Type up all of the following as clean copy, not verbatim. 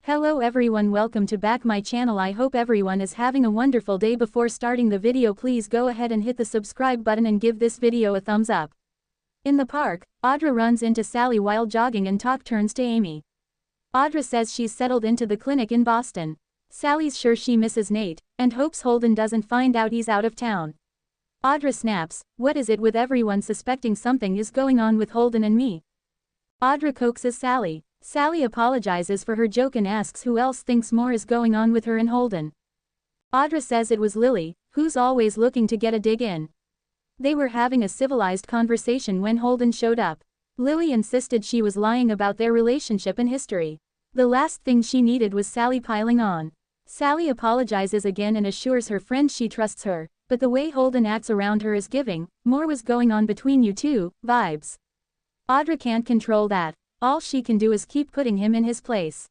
Hello everyone, welcome to back my channel. I hope everyone is having a wonderful day. Before starting the video, please go ahead and hit the subscribe button and give this video a thumbs up. In the park, Audra runs into Sally while jogging and talk turns to Amy. Audra says she's settled into the clinic in Boston. Sally's sure she misses Nate, and hopes Holden doesn't find out he's out of town. Audra snaps, "What is it with everyone suspecting something is going on with Holden and me?" Audra coaxes Sally. Sally apologizes for her joke and asks who else thinks more is going on with her and Holden. Audra says it was Lily, who's always looking to get a dig in. They were having a civilized conversation when Holden showed up. Lily insisted she was lying about their relationship and history. The last thing she needed was Sally piling on. Sally apologizes again and assures her friend she trusts her, but the way Holden acts around her is giving "more was going on between you two" vibes. Audra can't control that. All she can do is keep putting him in his place.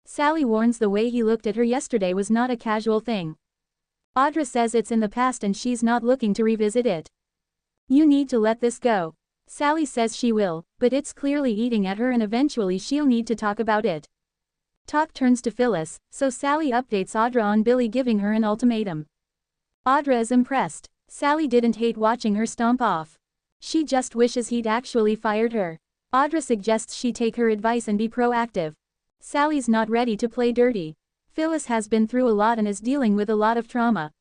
Sally warns the way he looked at her yesterday was not a casual thing. Audra says it's in the past and she's not looking to revisit it. "You need to let this go." Sally says she will, but it's clearly eating at her and eventually she'll need to talk about it. Talk turns to Phyllis, so Sally updates Audra on Billy giving her an ultimatum. Audra is impressed. Sally didn't hate watching her stomp off. She just wishes he'd actually fired her. Audra suggests she take her advice and be proactive. Sally's not ready to play dirty. Phyllis has been through a lot and is dealing with a lot of trauma.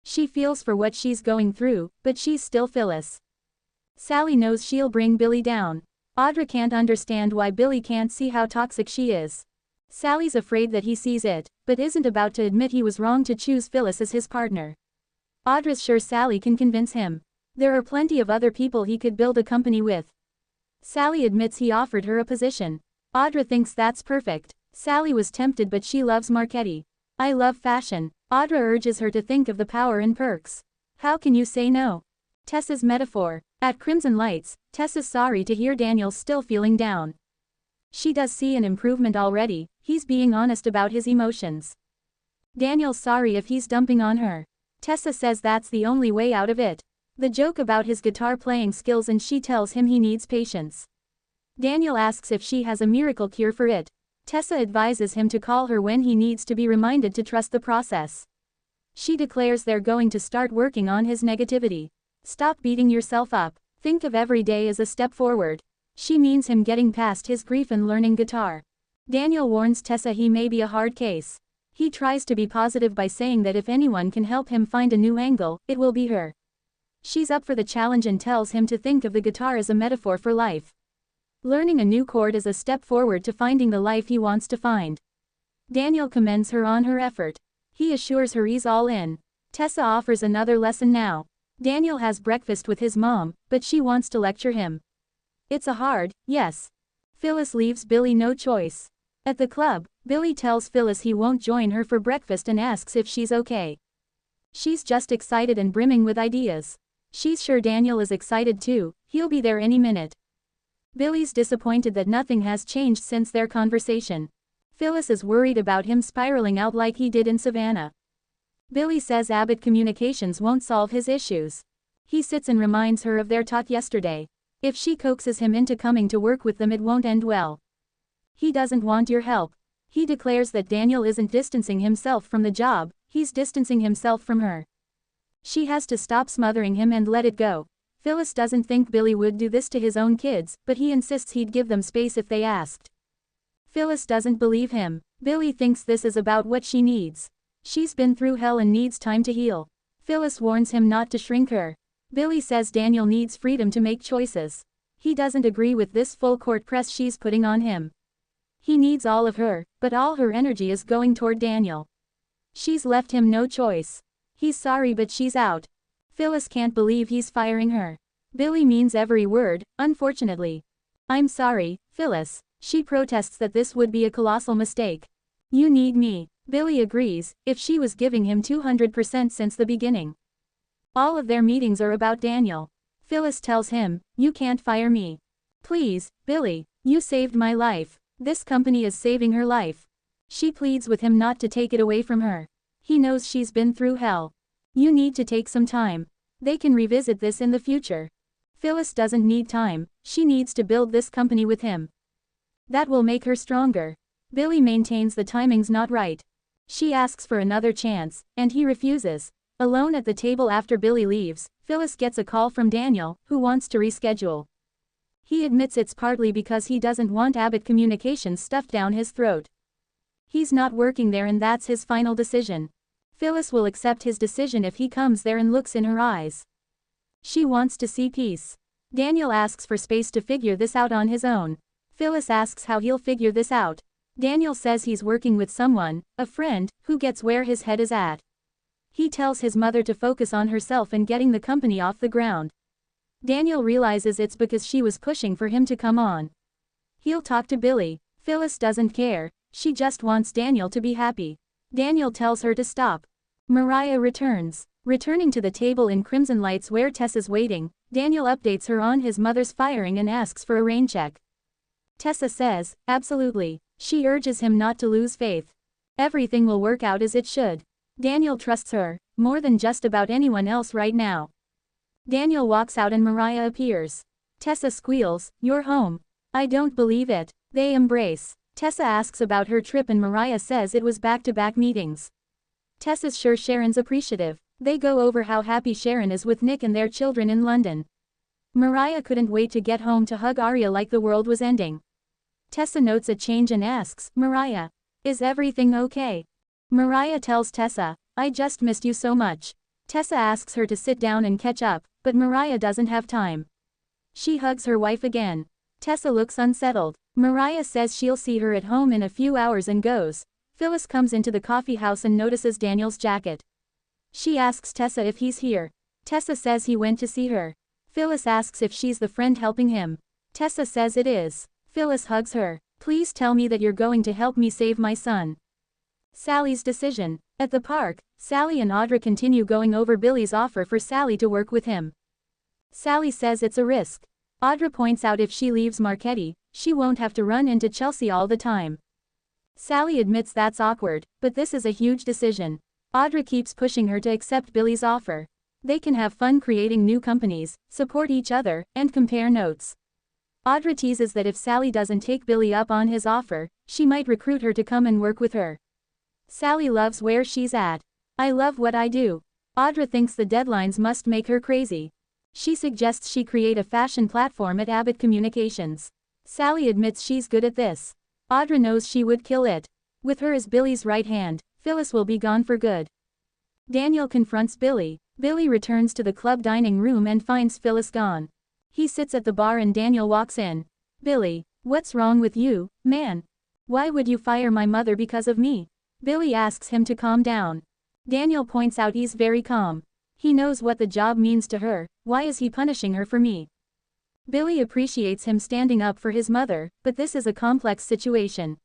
She feels for what she's going through, but she's still Phyllis. Sally knows she'll bring Billy down. Audra can't understand why Billy can't see how toxic she is. Sally's afraid that he sees it, but isn't about to admit he was wrong to choose Phyllis as his partner. Audra's sure Sally can convince him. There are plenty of other people he could build a company with. Sally admits he offered her a position. Audra thinks that's perfect. Sally was tempted but she loves Marchetti. "I love fashion." Audra urges her to think of the power and perks. "How can you say no?" Tessa's metaphor. At Crimson Lights, Tessa's sorry to hear Daniel's still feeling down. She does see an improvement already, he's being honest about his emotions. Daniel's sorry if he's dumping on her. Tessa says that's the only way out of it. The joke about his guitar playing skills and she tells him he needs patience. Daniel asks if she has a miracle cure for it. Tessa advises him to call her when he needs to be reminded to trust the process. She declares they're going to start working on his negativity. "Stop beating yourself up. Think of every day as a step forward." She means him getting past his grief and learning guitar. Daniel warns Tessa he may be a hard case. He tries to be positive by saying that if anyone can help him find a new angle, it will be her. She's up for the challenge and tells him to think of the guitar as a metaphor for life. Learning a new chord is a step forward to finding the life he wants to find. Daniel commends her on her effort. He assures her he's all in. Tessa offers another lesson now. Daniel has breakfast with his mom, but she wants to lecture him. It's a hard yes. Phyllis leaves Billy no choice. At the club, Billy tells Phyllis he won't join her for breakfast and asks if she's okay. She's just excited and brimming with ideas. She's sure Daniel is excited too, he'll be there any minute. Billy's disappointed that nothing has changed since their conversation. Phyllis is worried about him spiraling out like he did in Savannah. Billy says Abbott Communications won't solve his issues. He sits and reminds her of their talk yesterday. If she coaxes him into coming to work with them, it won't end well. "He doesn't want your help." He declares that Daniel isn't distancing himself from the job, he's distancing himself from her. She has to stop smothering him and let it go. Phyllis doesn't think Billy would do this to his own kids, but he insists he'd give them space if they asked. Phyllis doesn't believe him. Billy thinks this is about what she needs. She's been through hell and needs time to heal. Phyllis warns him not to shrink her. Billy says Daniel needs freedom to make choices. He doesn't agree with this full court press she's putting on him. He needs all of her, but all her energy is going toward Daniel. She's left him no choice. He's sorry but she's out. Phyllis can't believe he's firing her. Billy means every word, unfortunately. "I'm sorry, Phyllis." She protests that this would be a colossal mistake. "You need me." Billy agrees, if she was giving him 200% since the beginning. All of their meetings are about Daniel. Phyllis tells him, "You can't fire me. Please, Billy, you saved my life. This company is saving her life." She pleads with him not to take it away from her. He knows she's been through hell. "You need to take some time. They can revisit this in the future." Phyllis doesn't need time, she needs to build this company with him. That will make her stronger. Billy maintains the timing's not right. She asks for another chance, and he refuses. Alone at the table after Billy leaves, Phyllis gets a call from Daniel, who wants to reschedule. He admits it's partly because he doesn't want Abbott Communications stuffed down his throat. He's not working there and that's his final decision. Phyllis will accept his decision if he comes there and looks in her eyes. She wants to see peace. Daniel asks for space to figure this out on his own. Phyllis asks how he'll figure this out. Daniel says he's working with someone, a friend, who gets where his head is at. He tells his mother to focus on herself and getting the company off the ground. Daniel realizes it's because she was pushing for him to come on. He'll talk to Billy. Phyllis doesn't care, she just wants Daniel to be happy. Daniel tells her to stop. Mariah returns. Returning to the table in Crimson Lights where Tess is waiting, Daniel updates her on his mother's firing and asks for a rain check. Tessa says, absolutely. She urges him not to lose faith. Everything will work out as it should. Daniel trusts her, more than just about anyone else right now. Daniel walks out and Mariah appears. Tessa squeals, "You're home." "I don't believe it." They embrace. Tessa asks about her trip and Mariah says it was back-to-back meetings. Tessa's sure Sharon's appreciative. They go over how happy Sharon is with Nick and their children in London. Mariah couldn't wait to get home to hug Arya like the world was ending. Tessa notes a change and asks, "Mariah, is everything okay?" Mariah tells Tessa, "I just missed you so much." Tessa asks her to sit down and catch up, but Mariah doesn't have time. She hugs her wife again. Tessa looks unsettled. Mariah says she'll see her at home in a few hours and goes. Phyllis comes into the coffee house and notices Daniel's jacket. She asks Tessa if he's here. Tessa says he went to see her. Phyllis asks if she's the friend helping him. Tessa says it is. Phyllis hugs her. "Please tell me that you're going to help me save my son." Sally's decision. At the park, Sally and Audra continue going over Billy's offer for Sally to work with him. Sally says it's a risk. Audra points out if she leaves Marchetti, she won't have to run into Chelsea all the time. Sally admits that's awkward, but this is a huge decision. Audra keeps pushing her to accept Billy's offer. They can have fun creating new companies, support each other, and compare notes. Audra teases that if Sally doesn't take Billy up on his offer, she might recruit her to come and work with her. Sally loves where she's at. "I love what I do." Audra thinks the deadlines must make her crazy. She suggests she create a fashion platform at Abbott Communications. Sally admits she's good at this. Audra knows she would kill it. With her as Billy's right hand, Phyllis will be gone for good. Daniel confronts Billy. Billy returns to the club dining room and finds Phyllis gone. He sits at the bar and Daniel walks in. "Billy, what's wrong with you, man? Why would you fire my mother because of me?" Billy asks him to calm down. Daniel points out he's very calm. He knows what the job means to her. "Why is he punishing her for me?" Billy appreciates him standing up for his mother, but this is a complex situation.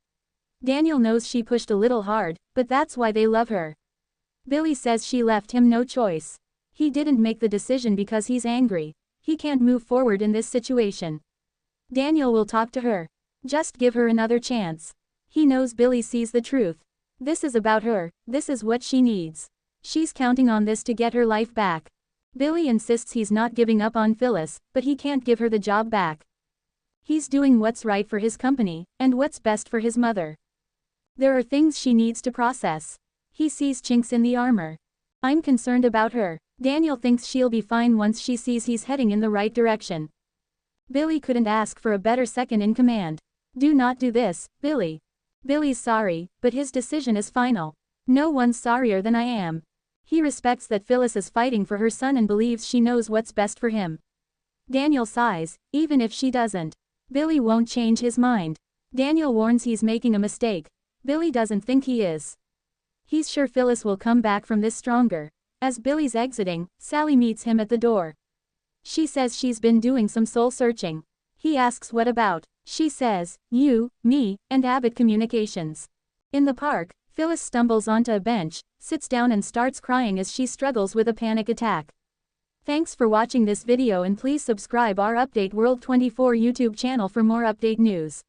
Daniel knows she pushed a little hard, but that's why they love her. Billy says she left him no choice. He didn't make the decision because he's angry. He can't move forward in this situation. Daniel will talk to her. Just give her another chance. He knows Billy sees the truth. This is about her, this is what she needs. She's counting on this to get her life back. Billy insists he's not giving up on Phyllis, but he can't give her the job back. He's doing what's right for his company, and what's best for his mother. There are things she needs to process. He sees chinks in the armor. "I'm concerned about her." Daniel thinks she'll be fine once she sees he's heading in the right direction. Billy couldn't ask for a better second in command. "Do not do this, Billy." Billy's sorry, but his decision is final. "No one's sorrier than I am." He respects that Phyllis is fighting for her son and believes she knows what's best for him. Daniel sighs, even if she doesn't. Billy won't change his mind. Daniel warns he's making a mistake. Billy doesn't think he is. He's sure Phyllis will come back from this stronger. As Billy's exiting, Sally meets him at the door. She says she's been doing some soul searching. He asks what about. She says, "You, me, and Abbott Communications." In the park, Phyllis stumbles onto a bench, sits down and starts crying as she struggles with a panic attack. Thanks for watching this video and please subscribe our Update World 24 YouTube channel for more update news.